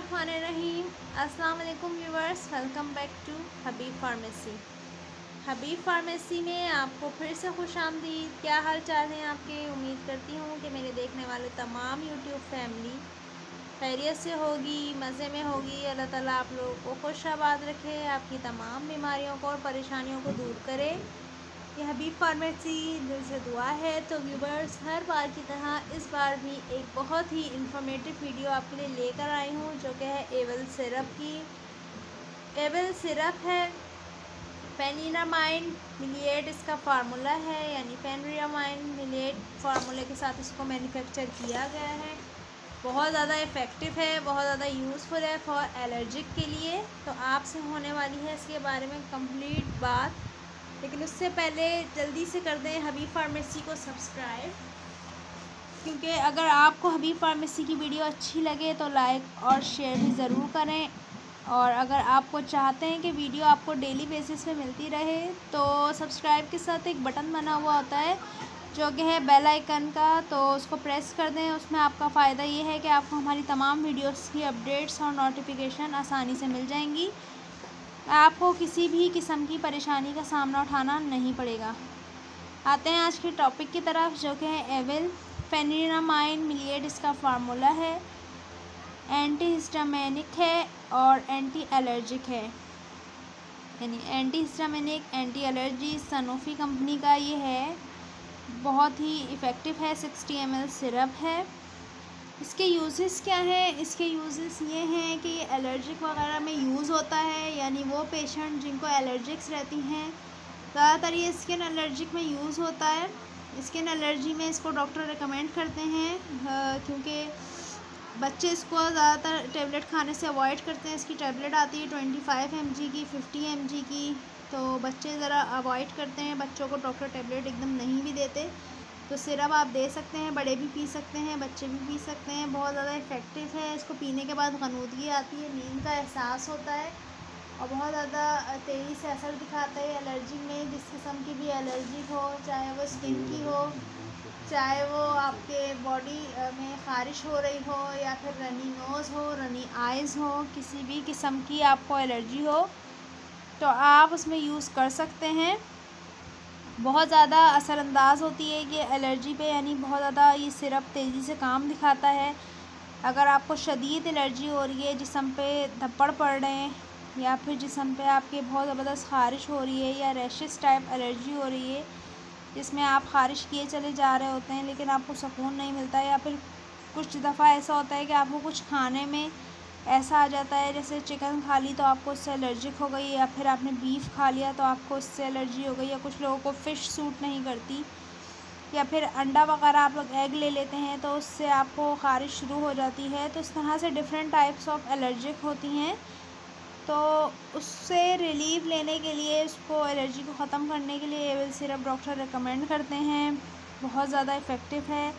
बिस्मिल्लाहिर्रहमानिर्रहीम। अस्सलाम वालेकुम viewers, welcome back to Habib pharmacy. Habib pharmacy में आपको फिर से खुशामदीद। क्या हाल चाल हैं आपके? उम्मीद करती हूँ कि मेरे देखने वाले तमाम यूट्यूब फैमिली खैरियत से होगी, मज़े में होगी। अल्लाह ताला आप लोगों को खुशाबाद रखे, आपकी तमाम बीमारियों को और परेशानियों को दूर करे। ये हबीब फार्मेसी दिल से दुआ है। तो व्यूवर्स, हर बार की तरह इस बार भी एक बहुत ही इंफॉर्मेटिव वीडियो आपके लिए लेकर आई हूँ, जो कि है एवल सिरप की। एवल सिरप है फेनिरामाइन मिलिएट, इसका फार्मूला है, यानी फेनिरामाइन मिलिएट फार्मूले के साथ इसको मैन्युफैक्चर किया गया है। बहुत ज़्यादा इफ़ेक्टिव है, बहुत ज़्यादा यूज़फुल है फॉर एलर्जिक के लिए। तो आपसे होने वाली है इसके बारे में कंप्लीट बात, लेकिन उससे पहले जल्दी से कर दें हबीब फार्मेसी को सब्सक्राइब, क्योंकि अगर आपको हबीब फार्मेसी की वीडियो अच्छी लगे तो लाइक और शेयर भी ज़रूर करें। और अगर आपको चाहते हैं कि वीडियो आपको डेली बेसिस पे मिलती रहे तो सब्सक्राइब के साथ एक बटन बना हुआ होता है जो कि है बेल आइकन का, तो उसको प्रेस कर दें। उसमें आपका फ़ायदा ये है कि आपको हमारी तमाम वीडियोस की अपडेट्स और नोटिफिकेशन आसानी से मिल जाएंगी। आपको किसी भी किस्म की परेशानी का सामना उठाना नहीं पड़ेगा। आते हैं आज के टॉपिक की तरफ, जो कि है एवल फेनिरामाइन मिलिएट। इसका फार्मूला है, एंटी हिस्टामिनिक है और एंटी एलर्जिक है, यानी anti histaminic, anti allergy. Sanofi company का ये है, बहुत ही इफ़ेक्टिव है। 60 ml सिरप है। इसके यूजेस क्या हैं? इसके यूजेस ये हैं कि ये एलर्जिक वगैरह में यूज़ होता है, यानी वो पेशेंट जिनको एलर्जिक्स रहती हैं, ज़्यादातर ये स्किन एलर्जिक में यूज़ होता है। स्किन एलर्जी में इसको डॉक्टर रिकमेंड करते हैं, क्योंकि बच्चे इसको ज़्यादातर टेबलेट खाने से अवॉइड करते हैं। इसकी टेबलेट आती है 25 mg की, 50 mg की, तो बच्चे ज़रा अवॉइड करते हैं। बच्चों को डॉक्टर टेबलेट एकदम नहीं भी देते, तो सिरप आप दे सकते हैं। बड़े भी पी सकते हैं, बच्चे भी पी सकते हैं। बहुत ज़्यादा इफ़ेक्टिव है। इसको पीने के बाद गनूदगी आती है, नींद का एहसास होता है और बहुत ज़्यादा तेज़ी से असर दिखाता है एलर्जी में। जिस किस्म की भी एलर्जी हो, चाहे वो स्किन की हो, चाहे वो आपके बॉडी में ख़ारिश हो रही हो, या फिर रनी नोज़ हो, रनी आइज़ हो, किसी भी किस्म की आपको एलर्जी हो तो आप उसमें यूज़ कर सकते हैं। बहुत ज़्यादा असरअंदाज होती है ये एलर्जी पे, यानी बहुत ज़्यादा ये सिरप तेज़ी से काम दिखाता है। अगर आपको शदीद एलर्जी हो रही है, जिस्म पे धब्बड़ पड़ रहे हैं, या फिर जिस्म पे आपके बहुत ज़बरदस्त ख़ारिश हो रही है, या रैशेस टाइप एलर्जी हो रही है जिसमें आप ख़ारिश किए चले जा रहे होते हैं लेकिन आपको सुकून नहीं मिलता, या फिर कुछ दफ़ा ऐसा होता है कि आपको कुछ खाने में ऐसा आ जाता है, जैसे चिकन खा ली तो आपको उससे एलर्जिक हो गई, या फिर आपने बीफ खा लिया तो आपको उससे एलर्जी हो गई, या कुछ लोगों को फ़िश सूट नहीं करती, या फिर अंडा वगैरह आप लोग एग ले लेते हैं तो उससे आपको ख़ारिश शुरू हो जाती है। तो इस तरह से डिफरेंट टाइप्स ऑफ एलर्जिक होती हैं। तो उससे रिलीफ लेने के लिए, उसको एलर्जी को ख़त्म करने के लिए एवल सिरप डॉक्टर रिकमेंड करते हैं। बहुत ज़्यादा इफ़ेक्टिव है,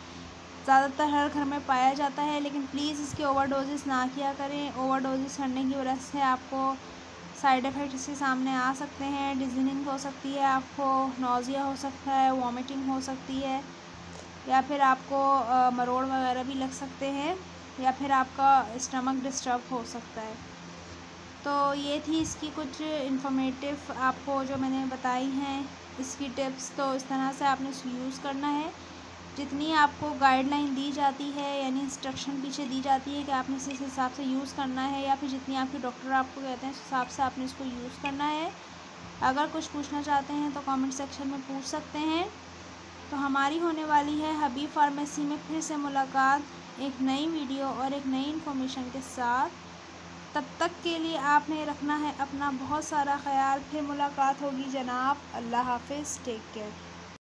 ज़्यादातर हर घर में पाया जाता है, लेकिन प्लीज़ इसकी ओवरडोजेस ना किया करें। ओवरडोजेस करने की वजह से आपको साइड इफ़ेक्ट इसके सामने आ सकते हैं। डिज़ीनिंग हो सकती है, आपको नौज़िया हो सकता है, वॉमिटिंग हो सकती है, या फिर आपको मरोड़ वगैरह भी लग सकते हैं, या फिर आपका स्टमक डिस्टर्ब हो सकता है। तो ये थी इसकी कुछ इन्फॉर्मेटिव आपको जो मैंने बताई हैं इसकी टिप्स। तो इस तरह से आपने इसे यूज़ करना है, जितनी आपको गाइडलाइन दी जाती है, यानी इंस्ट्रक्शन पीछे दी जाती है कि आपने इस हिसाब से यूज़ करना है, या फिर जितनी आपके डॉक्टर आपको कहते हैं उस हिसाब से आपने इसको यूज़ करना है। अगर कुछ पूछना चाहते हैं तो कमेंट सेक्शन में पूछ सकते हैं। तो हमारी होने वाली है हबीब फार्मेसी में फिर से मुलाकात एक नई वीडियो और एक नई इन्फॉर्मेशन के साथ। तब तक के लिए आपने रखना है अपना बहुत सारा ख्याल। फिर मुलाकात होगी जनाब। अल्लाह हाफिज़, टेक केयर।